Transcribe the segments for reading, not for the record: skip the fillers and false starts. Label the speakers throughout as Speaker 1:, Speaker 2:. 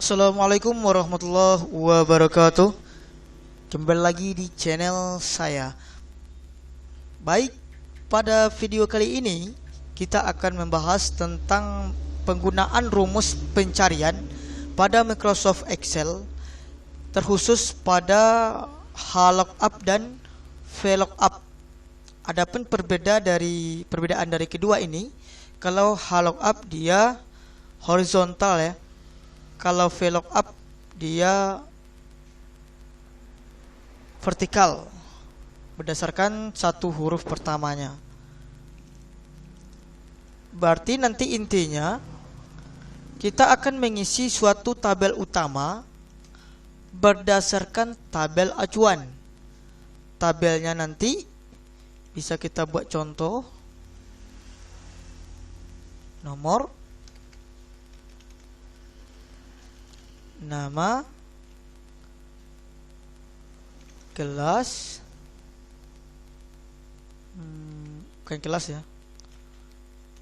Speaker 1: Assalamualaikum warahmatullahi wabarakatuh. Kembali lagi di channel saya. Baik, pada video kali ini kita akan membahas tentang penggunaan rumus pencarian pada Microsoft Excel, terkhusus pada HLOOKUP dan VLOOKUP. Adapun perbedaan dari kedua ini, kalau HLOOKUP dia horizontal ya. Kalau VLOOKUP dia vertikal berdasarkan satu huruf pertamanya. Berarti nanti intinya kita akan mengisi suatu tabel utama berdasarkan tabel acuan. Tabelnya nanti bisa kita buat contoh nomor, nama, kelas, bukan kelas ya,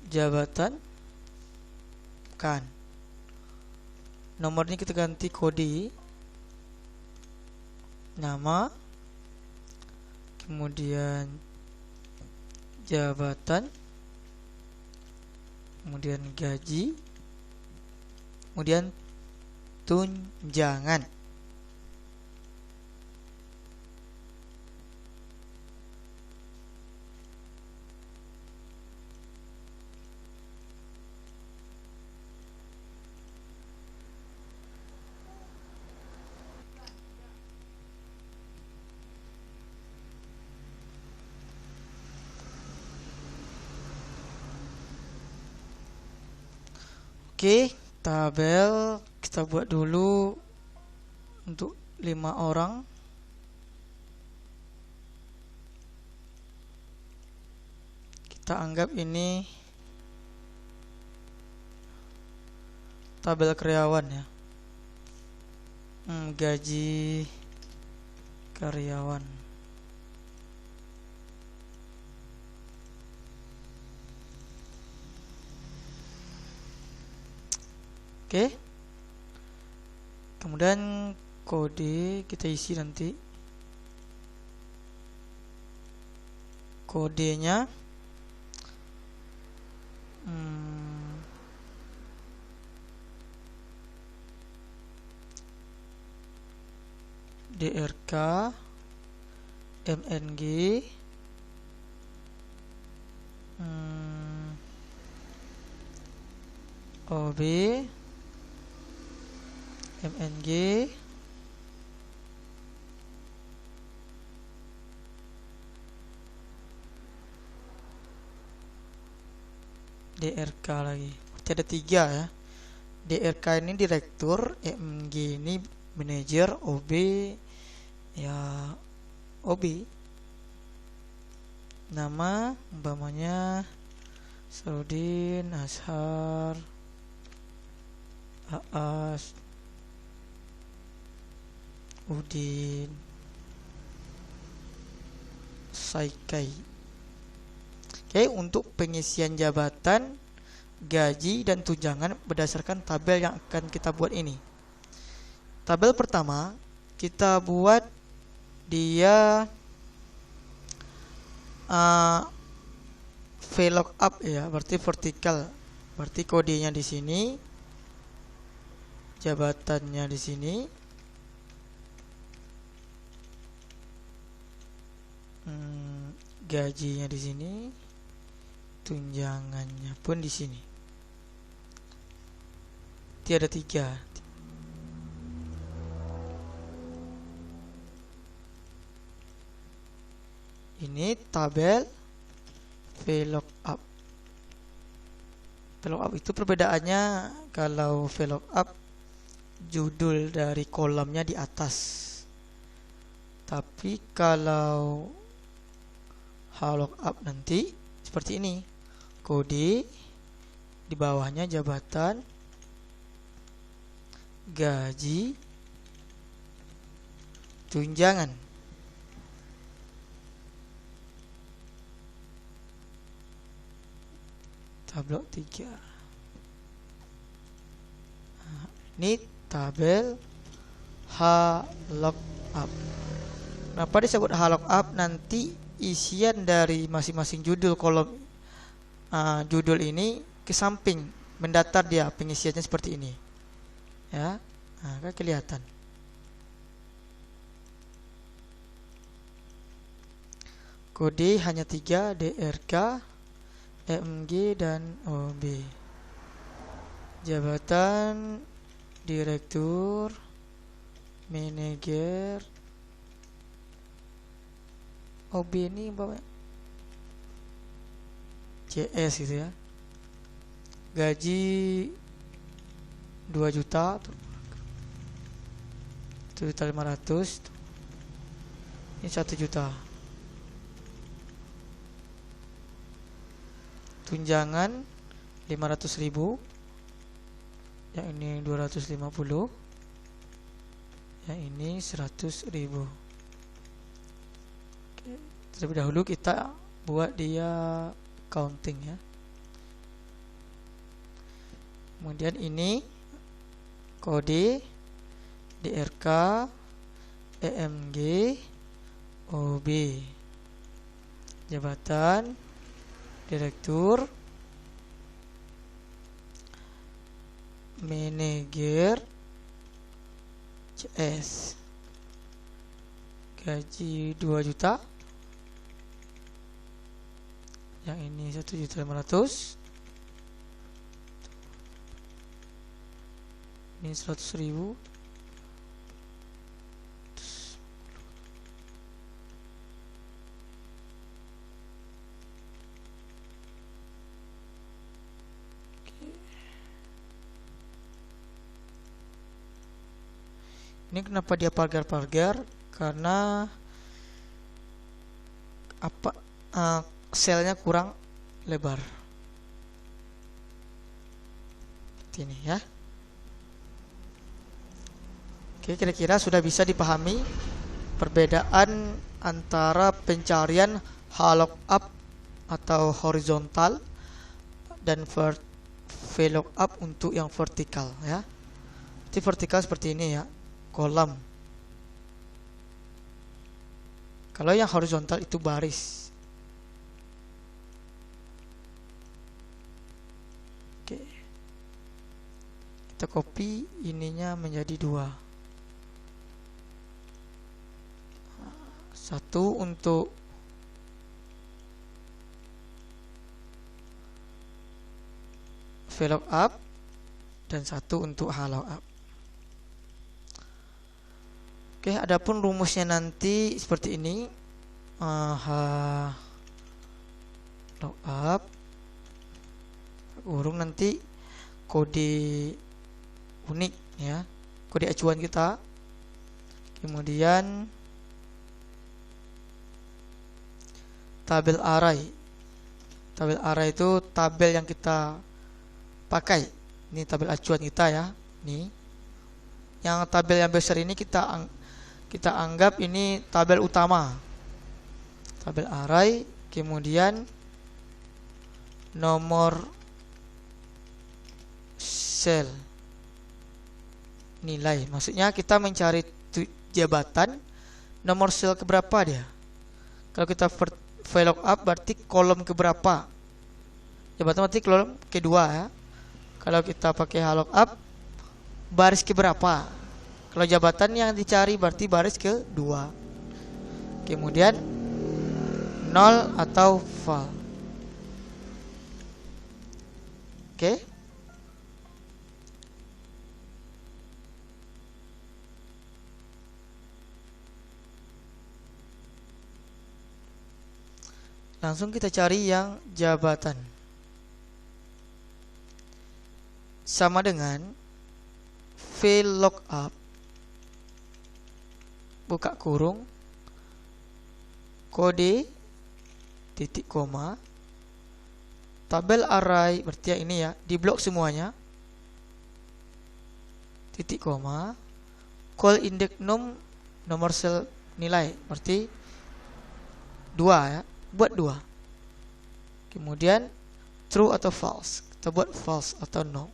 Speaker 1: jabatan, kan. Nomor ini kita ganti kode, nama, kemudian jabatan, kemudian gaji, kemudian tunjangan. Oke, tabel kita buat dulu untuk 5 orang. Kita anggap ini tabel karyawan ya. Gaji karyawan. Oke. Kemudian kode kita isi nanti. Kodenya DRK, MNG, OB, MNG, DRK lagi. Berarti ada 3 ya. DRK ini direktur, MNG ini manajer, OB ya OB. Nama umpamanya Saudin, Ashar, Aas, Udin, Saikai. Oke, untuk pengisian jabatan, gaji, dan tunjangan berdasarkan tabel yang akan kita buat ini. Tabel pertama kita buat dia VLOOKUP ya, berarti vertikal. Berarti kodenya di sini, jabatannya di sini, gajinya di sini, tunjangannya pun di sini. Tiada 3. Ini tabel VLOOKUP. VLOOKUP itu perbedaannya, kalau VLOOKUP judul dari kolomnya di atas. Tapi kalau HLOOKUP nanti seperti ini. Kode, di bawahnya jabatan, gaji, tunjangan. Tabel 3. Ini tabel H lookup. Kenapa disebut H lookup? Nanti isian dari masing-masing judul kolom judul ini ke samping mendatar, dia pengisiannya seperti ini ya. Nah, kan kelihatan. Kode hanya 3, DRK, EMG, dan OB. Jabatan direktur, manajer. OB ini bapak CS gitu ya. Gaji 2 juta, 1.500.000, ini 1 juta. Tunjangan 500.000, yang ini 250, yang ini 100.000. Oke, terlebih dahulu kita buat dia counting ya. Kemudian ini kode DRK, EMG, OB. Jabatan direktur, manajer, CS. Gaji 2 juta, yang ini 1.500.000, ini 100.000. Ini kenapa dia pagar-pagar? Karena selnya kurang lebar. Seperti ini ya. Oke, kira-kira sudah bisa dipahami perbedaan antara pencarian HLOOKUP atau horizontal dan VLOOKUP untuk yang vertikal ya. Jadi vertikal seperti ini ya, kolom. Kalau yang horizontal itu baris. Oke, kita copy ininya menjadi 2. Satu untuk VLOOKUP dan satu untuk HLOOKUP. Oke, adapun rumusnya nanti seperti ini. HLOOKUP kurung nanti kode unik ya, kode acuan kita. Kemudian tabel array. Tabel array itu tabel yang kita pakai. Ini tabel acuan kita ya. Nih. Yang tabel yang besar ini kita anggap ini tabel utama. Tabel array, kemudian nomor sel nilai. Maksudnya kita mencari jabatan nomor sel keberapa dia. Kalau kita VLOOKUP berarti kolom keberapa. Jabatan berarti kolom kedua ya. Kalau kita pakai HLOOKUP baris keberapa. Kalau jabatan yang dicari berarti baris kedua. Kemudian 0 atau val. Oke. Langsung kita cari yang jabatan. Sama dengan VLOOKUP, buka kurung, kode, titik koma, tabel array, berarti yang ini ya, di blok semuanya, titik koma, call index num, nomor sel nilai, berarti 2 ya, buat 2. Kemudian true atau false, kita buat false atau no,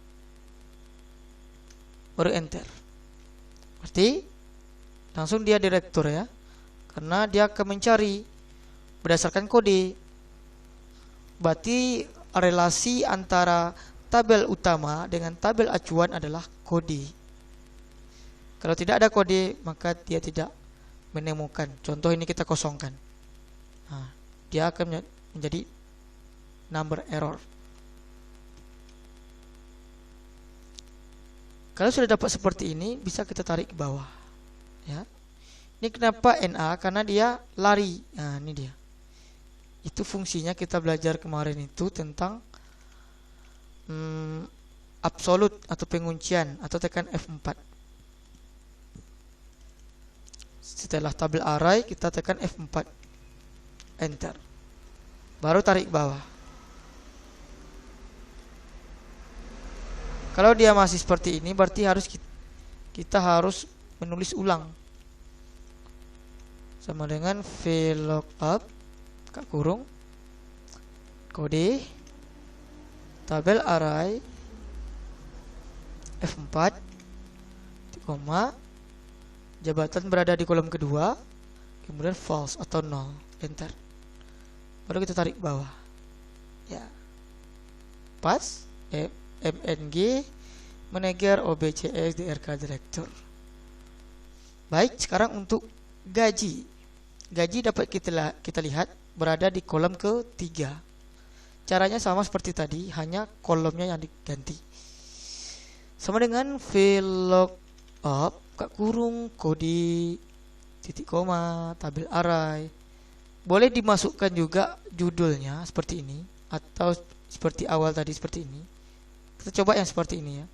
Speaker 1: baru enter. Berarti langsung dia direktur ya, karena dia akan mencari berdasarkan kode. Berarti relasi antara tabel utama dengan tabel acuan adalah kode. Kalau tidak ada kode, maka dia tidak menemukan. Contoh ini kita kosongkan. Nah, dia akan menjadi number error. Kalau sudah dapat seperti ini, bisa kita tarik ke bawah. Ya. Ini kenapa NA? Karena dia lari. Nah, ini dia. Itu fungsinya kita belajar kemarin itu tentang absolut atau penguncian, atau tekan F4. Setelah tabel array kita tekan F4, enter, baru tarik bawah. Kalau dia masih seperti ini, berarti kita harus menulis ulang, sama dengan VLOOKUP kurung kode tabel array F4, koma, jabatan berada di kolom kedua, kemudian false atau null, enter, baru kita tarik bawah. Ya, pas MNG manager OBCX DRK director. Baik, sekarang untuk gaji. Gaji dapat kita lihat berada di kolom ketiga. Caranya sama seperti tadi, hanya kolomnya yang diganti. Sama dengan VLOOKUP kurung kode titik koma tabel array. Boleh dimasukkan juga judulnya seperti ini, atau seperti awal tadi seperti ini. Kita coba yang seperti ini ya.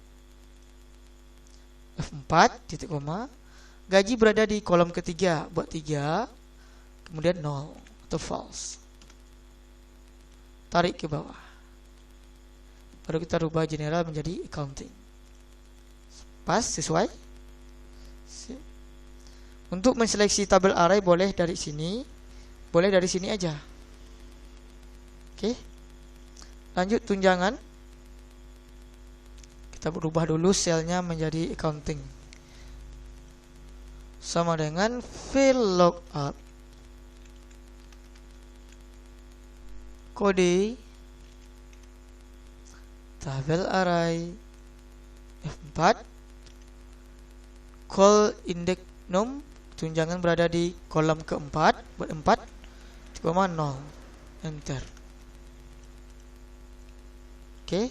Speaker 1: F4 titik koma, gaji berada di kolom ketiga, buat 3, kemudian 0 atau false, tarik ke bawah, baru kita rubah general menjadi accounting. Pas, sesuai. Untuk menseleksi tabel array boleh dari sini, boleh dari sini aja. Oke, lanjut tunjangan. Kita berubah dulu selnya menjadi accounting, sama dengan VLOOKUP kode tabel array F4 call index num, tunjangan berada di kolom keempat, buat 4, 0, enter. Oke,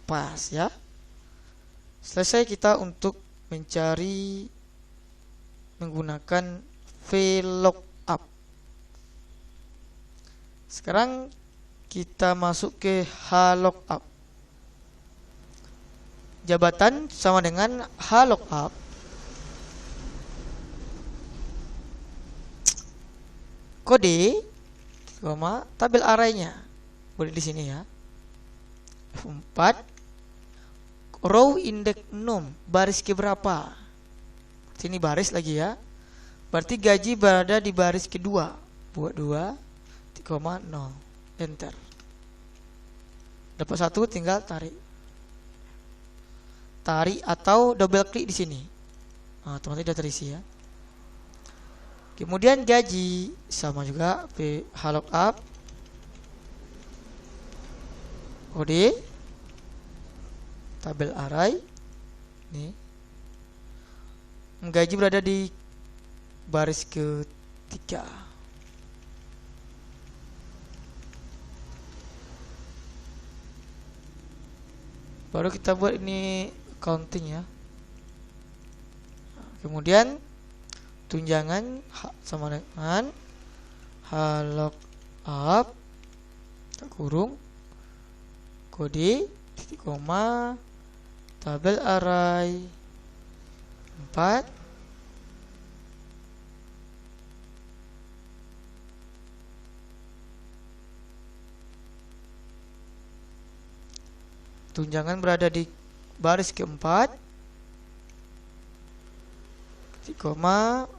Speaker 1: pas ya. Selesai kita untuk mencari menggunakan VLOOKUP. Sekarang kita masuk ke HLOOKUP. Jabatan sama dengan HLOOKUP. Kode, tabel arraynya boleh di sini ya. F4 row index num, baris keberapa? Sini baris lagi ya. Berarti gaji berada di baris kedua, buat 2, 0, enter. Dapat 1, tinggal tarik atau double klik di sini. Nah, otomatis sudah terisi ya. Kemudian gaji sama juga HLOOKUP kode tabel array. Nih, gaji berada di baris ketiga. Baru kita buat ini accounting ya. Kemudian tunjangan sama dengan HLOOKUP kurung kode titik koma tabel array 4 tunjangan berada di baris keempat, titik koma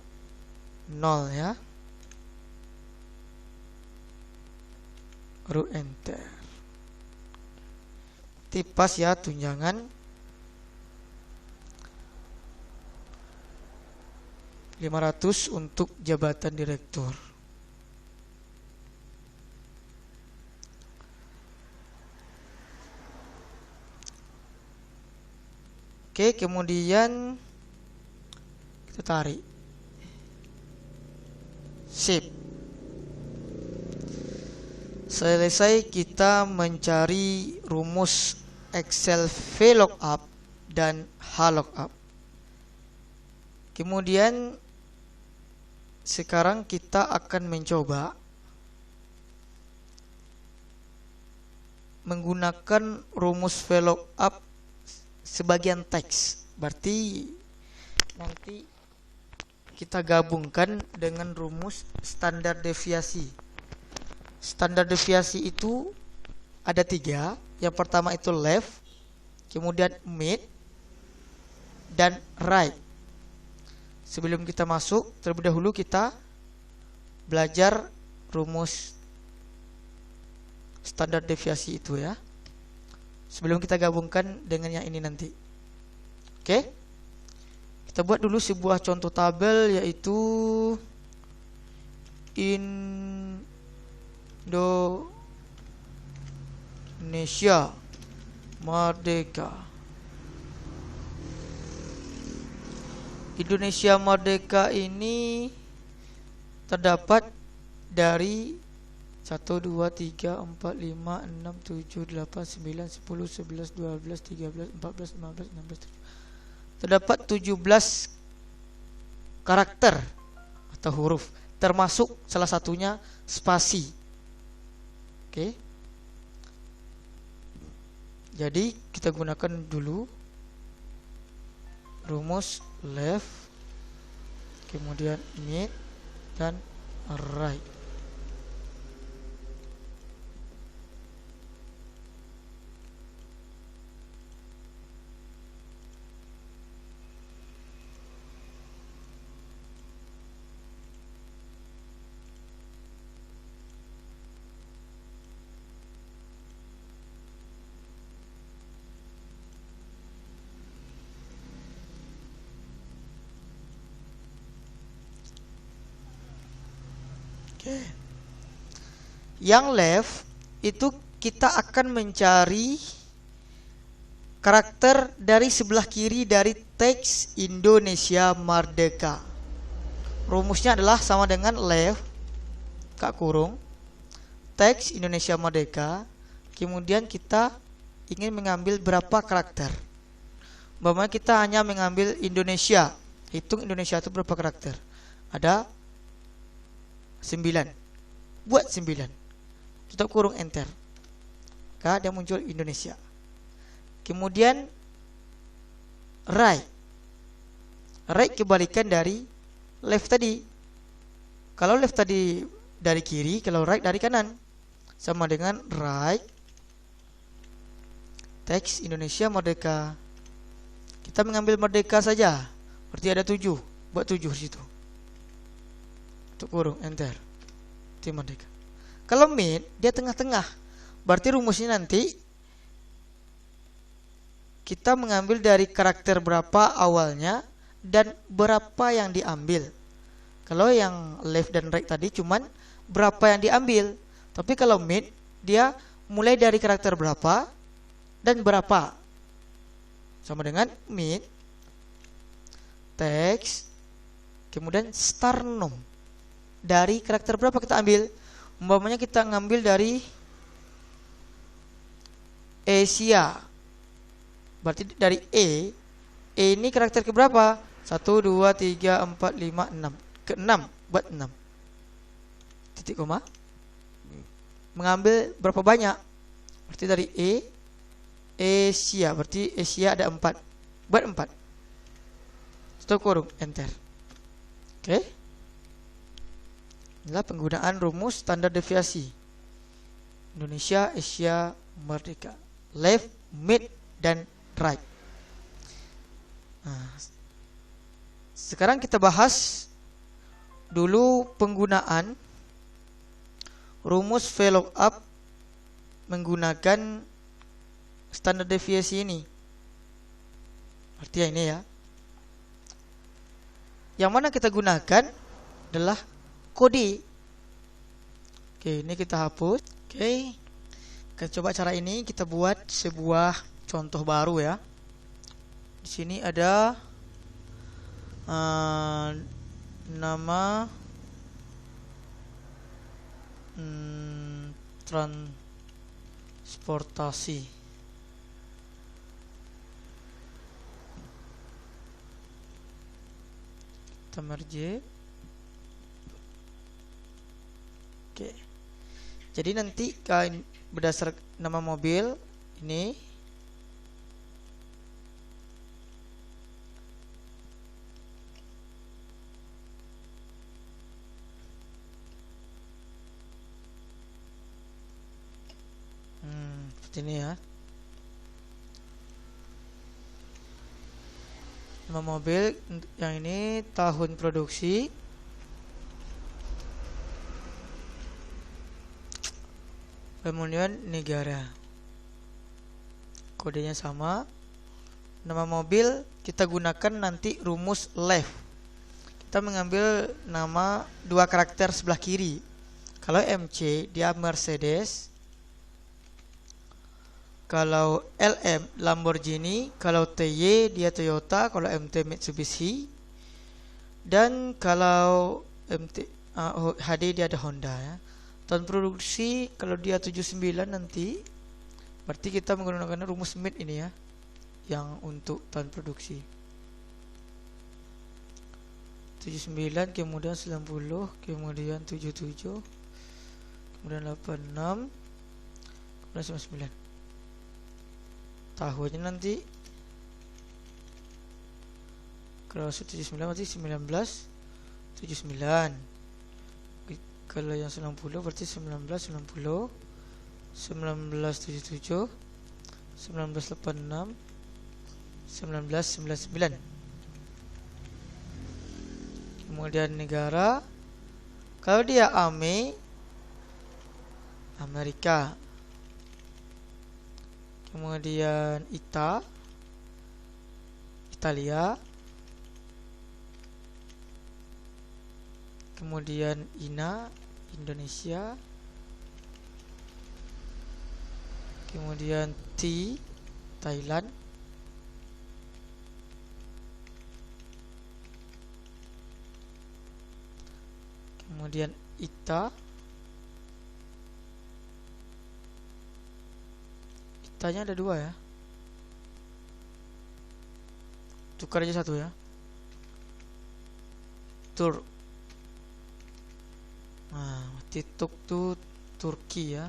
Speaker 1: 0 ya, baru enter. Tipas ya tunjangan. 500 untuk jabatan direktur. Oke, kemudian kita tarik. Sip. Selesai kita mencari rumus Excel VLOOKUP dan HLOOKUP. Kemudian sekarang kita akan mencoba menggunakan rumus VLOOKUP sebagian teks. Berarti nanti kita gabungkan dengan rumus standar deviasi. Standar deviasi itu ada 3. Yang pertama itu left, kemudian mid, dan right. Sebelum kita masuk, terlebih dahulu kita belajar rumus standar deviasi itu ya, sebelum kita gabungkan dengan yang ini nanti. Oke, kita buat dulu sebuah contoh tabel, yaitu Indonesia Merdeka. Indonesia Merdeka ini terdapat dari 1, 2, 3, 4, 5, 6, 7, 8, 9, 10, 11, 12, 13, 14, 15, 16, 17. Terdapat 17 karakter atau huruf, termasuk salah satunya spasi. Oke. Jadi kita gunakan dulu rumus left, kemudian mid, dan right. Yang left itu kita akan mencari karakter dari sebelah kiri dari teks Indonesia Merdeka. Rumusnya adalah sama dengan left kak kurung teks Indonesia Merdeka, kemudian kita ingin mengambil berapa karakter. Umpamanya kita hanya mengambil Indonesia, hitung Indonesia itu berapa karakter. Ada 9. Buat 9. Tutup kurung enter. Maka dia muncul Indonesia. Kemudian right. Right kebalikan dari left tadi. Kalau left tadi dari kiri, kalau right dari kanan. Sama dengan right teks Indonesia Merdeka. Kita mengambil Merdeka saja. Berarti ada 7. Buat 7 di situ. Tutup kurung enter. Itu Merdeka. Kalau mid, dia tengah-tengah. Berarti rumusnya nanti kita mengambil dari karakter berapa awalnya dan berapa yang diambil. Kalau yang left dan right tadi cuman berapa yang diambil. Tapi kalau mid, dia mulai dari karakter berapa dan berapa. Sama dengan mid, teks, kemudian star nom. Dari karakter berapa kita ambil? Umpamanya kita ngambil dari Asia. Berarti dari E ini karakter ke berapa? 1, 2, 3, 4, 5, 6. Ke 6, buat 6. Titik koma. Mengambil berapa banyak? Berarti dari Asia. Berarti Asia ada 4. Buat 4. Stop kurung, enter. Oke. Inilah penggunaan rumus standar deviasi Indonesia, Asia, Merdeka. Left, mid, dan right. Nah, sekarang kita bahas dulu penggunaan rumus VLOOKUP menggunakan standar deviasi ini. Artinya ini ya. Yang mana kita gunakan adalah kode. Oke, ini kita hapus. Oke, kita coba cara ini, kita buat sebuah contoh baru ya. Di sini ada nama transportasi. Kita merge. Oke. Jadi nanti berdasar nama mobil ini seperti ini ya. Nama mobil yang ini, tahun produksi, kemudian negara, kodenya sama. Nama mobil kita gunakan nanti rumus left. Kita mengambil nama dua karakter sebelah kiri. Kalau MC dia Mercedes, kalau LM Lamborghini, kalau TY dia Toyota, kalau MT Mitsubishi, dan kalau HD dia ada Honda ya. Tahun produksi kalau dia 79 nanti, berarti kita menggunakan rumus MIT ini ya, yang untuk tahun produksi. 79, kemudian 90, kemudian 77, kemudian 86, kemudian 99. Tahunnya nanti kalau 79 berarti 1979. Kalau yang 90 berarti 1990, 1977, 1986, 1999. Kemudian negara, kalau dia Amerika. Kemudian Italia. Kemudian Indonesia. Kemudian Thailand. Kemudian Itanya ada dua ya. Tukar aja satu ya. Nah, tituk tuh Turki ya.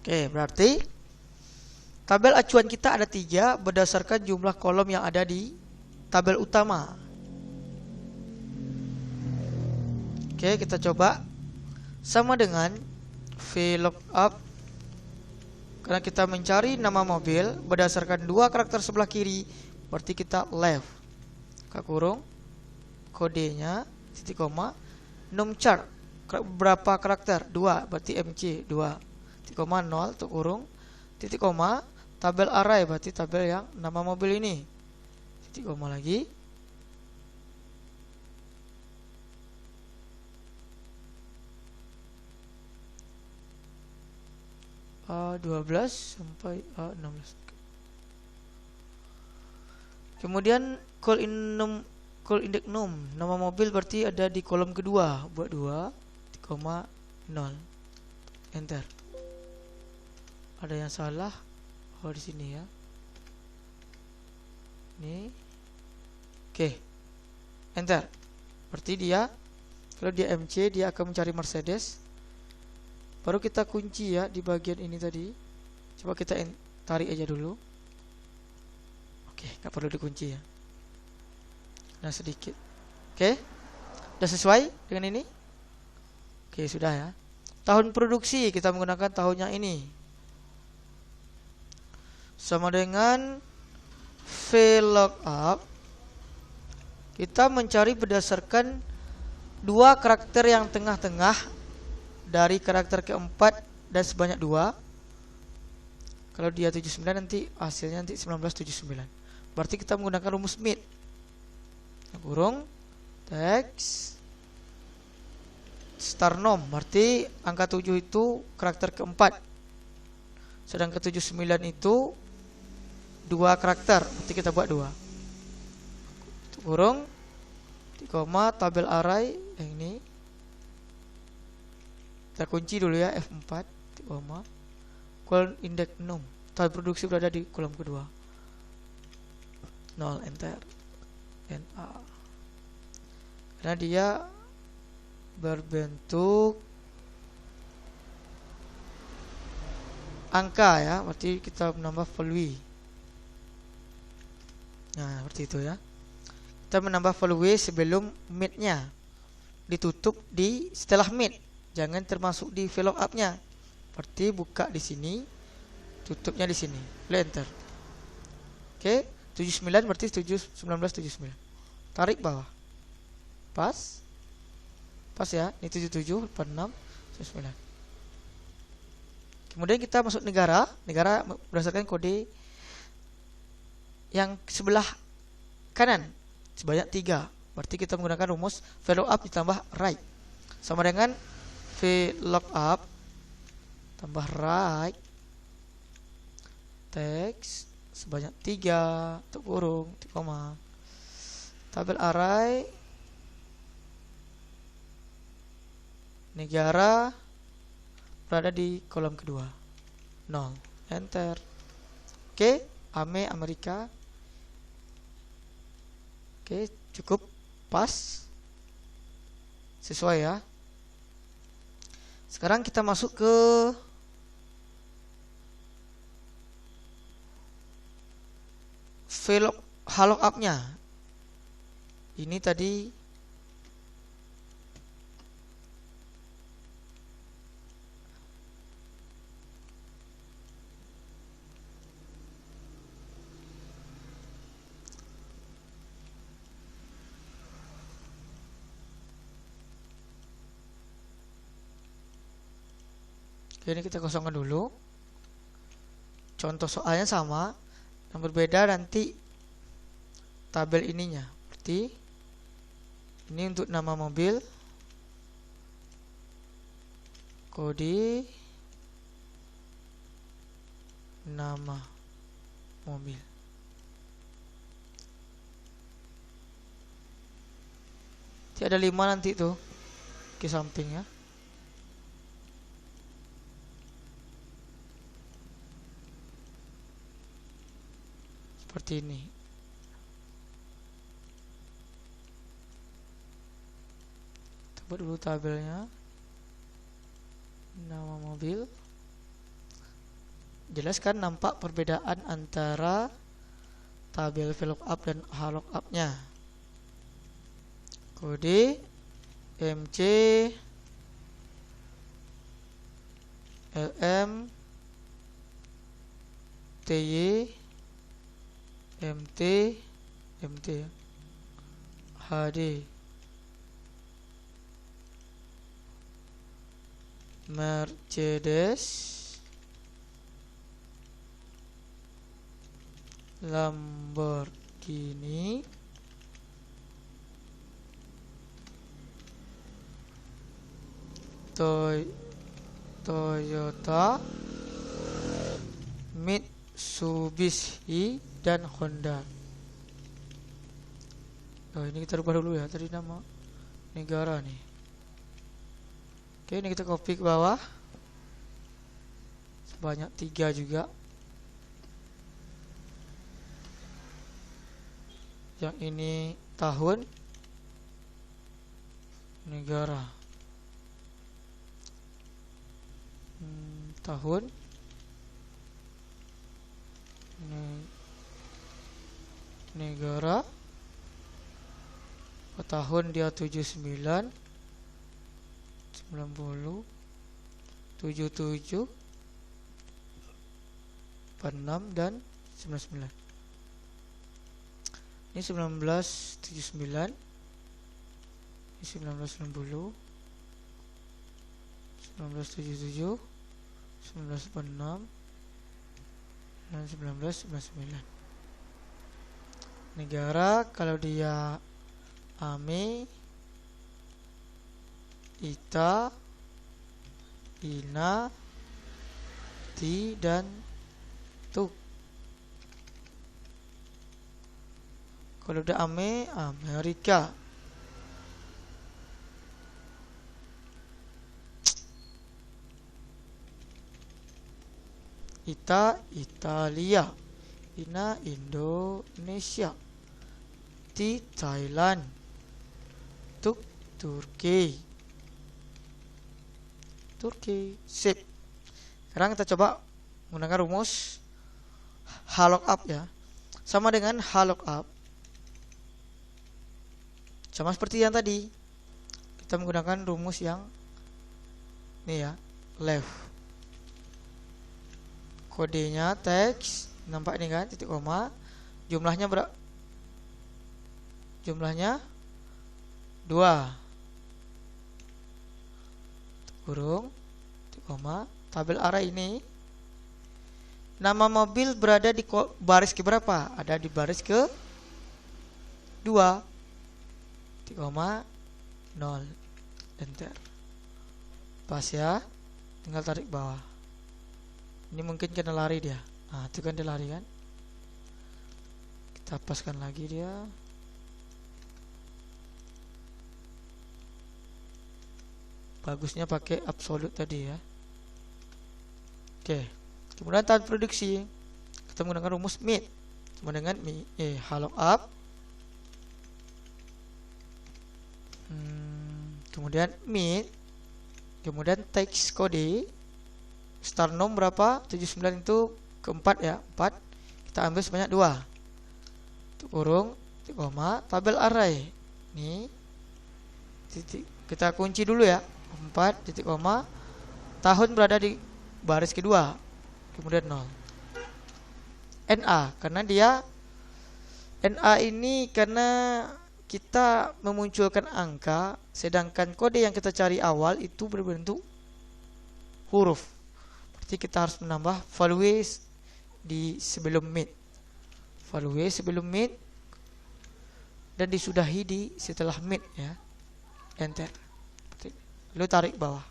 Speaker 1: Oke, berarti tabel acuan kita ada 3 berdasarkan jumlah kolom yang ada di tabel utama. Oke, kita coba sama dengan VLOOKUP. Karena kita mencari nama mobil berdasarkan 2 karakter sebelah kiri, berarti kita left, kurung, kodenya, titik koma, numchar, berapa karakter? 2, berarti MC 2, titik koma, 0, kurung, titik koma, tabel array, berarti tabel yang nama mobil ini, titik koma lagi, 12 sampai 16. Kemudian call index num, nama mobil berarti ada di kolom kedua, buat 2, 0, enter. Ada yang salah, di sini ya. Ini, oke, enter. Berarti dia, kalau dia MC dia akan mencari Mercedes. Baru kita kunci ya di bagian ini tadi. Coba kita tarik aja dulu. Oke, nggak perlu dikunci ya. Nah, sedikit. Oke, udah sesuai dengan ini? Oke, sudah ya. Tahun produksi kita menggunakan tahun yang ini. Sama dengan VLOOKUP. Kita mencari berdasarkan 2 karakter yang tengah-tengah dari karakter keempat dan sebanyak 2. Kalau dia 79 nanti hasilnya nanti 1979. Berarti kita menggunakan rumus MIT. Kurung teks star nom, berarti angka 7 itu karakter keempat. Sedangkan 79 itu 2 karakter, berarti kita buat 2. Kurung koma tabel array yang ini. Kita kunci dulu ya F4 koma kolom indeks nom. Tabel produksi berada di kolom kedua. 0 enter. NA. Karena dia berbentuk angka ya, berarti kita menambah value. Nah, seperti itu ya. Kita menambah value sebelum mid-nya. Ditutup di setelah mid. Jangan termasuk di VLOOKUP up-nya. Berarti buka di sini, tutupnya di sini. Enter. Oke, 79 berarti 1979. Tarik bawah. Pas. Pas ya. Ini 77, 86, 99. Kemudian kita masuk negara. Negara berdasarkan kode yang sebelah kanan sebanyak 3. Berarti kita menggunakan rumus VLOOKUP ditambah right. Sama dengan VLOOKUP tambah right teks sebanyak 3 untuk kurung koma tabel array negara berada di kolom kedua 0 enter. Oke, Amerika. Oke, cukup pas sesuai ya. Sekarang kita masuk ke VLOOKUP-nya. Ini tadi ini kita kosongkan dulu. Contoh soalnya sama, yang berbeda nanti tabel ininya. Berarti ini untuk nama mobil, kode nama mobil. Ada 5 nanti tuh ke sampingnya. Seperti ini. Kita buat dulu tabelnya. Nama mobil. Jelaskan nampak perbedaan antara tabel VLOOKUP dan HLOOKUP-nya. Kode MC LM TY MT ya. HD Mercedes Lamborghini Toyota Mitsubishi dan Honda. Oh, ini kita rubah dulu ya, tadi nama negara nih. Oke, ini kita copy ke bawah. Sebanyak 3 juga. Yang ini tahun, negara. Tahun negara tahun dia 79 90 77 46 dan 99. Ini 1979, ini 1990, 1977, 1946, 1999. Negara kalau dia AME, ITA, INA, TI, dan TUK. Kalau udah AME, Amerika. ITA, Italia. INA, Indonesia. TI, Thailand. TUK, Turki. Sip. Sekarang kita coba menggunakan rumus HLOOKUP ya. Sama dengan HLOOKUP, sama seperti yang tadi, kita menggunakan rumus yang ini ya, left. Kodenya teks, nampak ini kan, titik koma. Jumlahnya berapa? Jumlahnya 2. Kurung, titik koma. Tabel array ini, nama mobil berada di baris ke berapa? Ada di baris ke 2. 0. Enter. Pas ya. Tinggal tarik bawah. Ini mungkin kena lari dia. Nah, itu kan dia lari kan. Kita paskan lagi dia. Bagusnya pakai absolute tadi ya. Oke. Kemudian tahap produksi, kita menggunakan rumus MIT sama dengan HLOOKUP. Kemudian MIT, kemudian teks kode start nom berapa? 79 itu keempat ya, 4. Kita ambil sebanyak 2. Kurung, titik koma, tabel array. Nih. Titik, kita kunci dulu ya. 4 titik koma. Tahun berada di baris kedua. Kemudian 0. NA karena dia NA ini karena kita memunculkan angka, sedangkan kode yang kita cari awal itu berbentuk huruf. Berarti kita harus menambah value di sebelum MIT. Value sebelum MIT dan disudahi di setelah MIT ya. Enter. Lalu tarik bawah.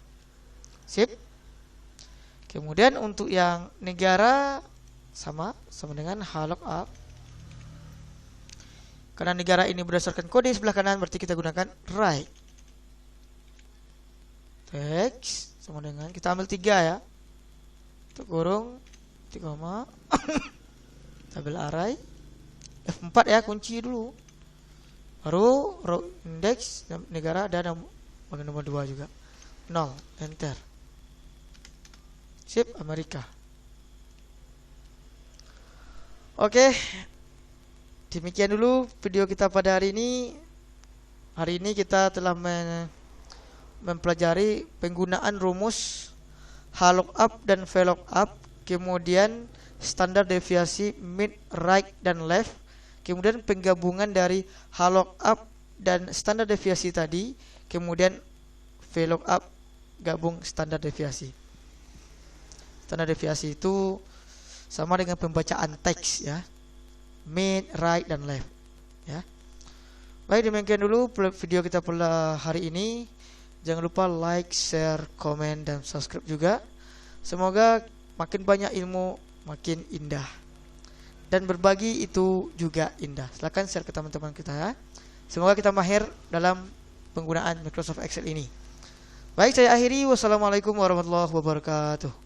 Speaker 1: Sip. Kemudian untuk yang negara sama dengan HLOOKUP. Karena negara ini berdasarkan kode sebelah kanan, berarti kita gunakan right. Teks sama dengan, kita ambil 3 ya. Untuk kurung, titik koma. Tabel array. F4 ya, kunci dulu. Baru row index negara dan bagian nomor 2 juga. 0, enter. Sip, Amerika. Oke. Demikian dulu video kita pada hari ini. Hari ini kita telah mempelajari penggunaan rumus HLOOKUP dan VLOOKUP, kemudian standar deviasi mid, right, dan left, kemudian penggabungan dari HLOOKUP dan standar deviasi tadi, kemudian VLOOKUP gabung standar deviasi. Standar deviasi itu sama dengan pembacaan teks ya. Mid, right, dan left ya. Baik, demikian dulu video kita pada hari ini. Jangan lupa like, share, komen, dan subscribe juga. Semoga makin banyak ilmu makin indah, dan berbagi itu juga indah. Silahkan share ke teman-teman kita ya. Semoga kita mahir dalam penggunaan Microsoft Excel ini. Baik, saya akhiri. Wassalamualaikum warahmatullahi wabarakatuh.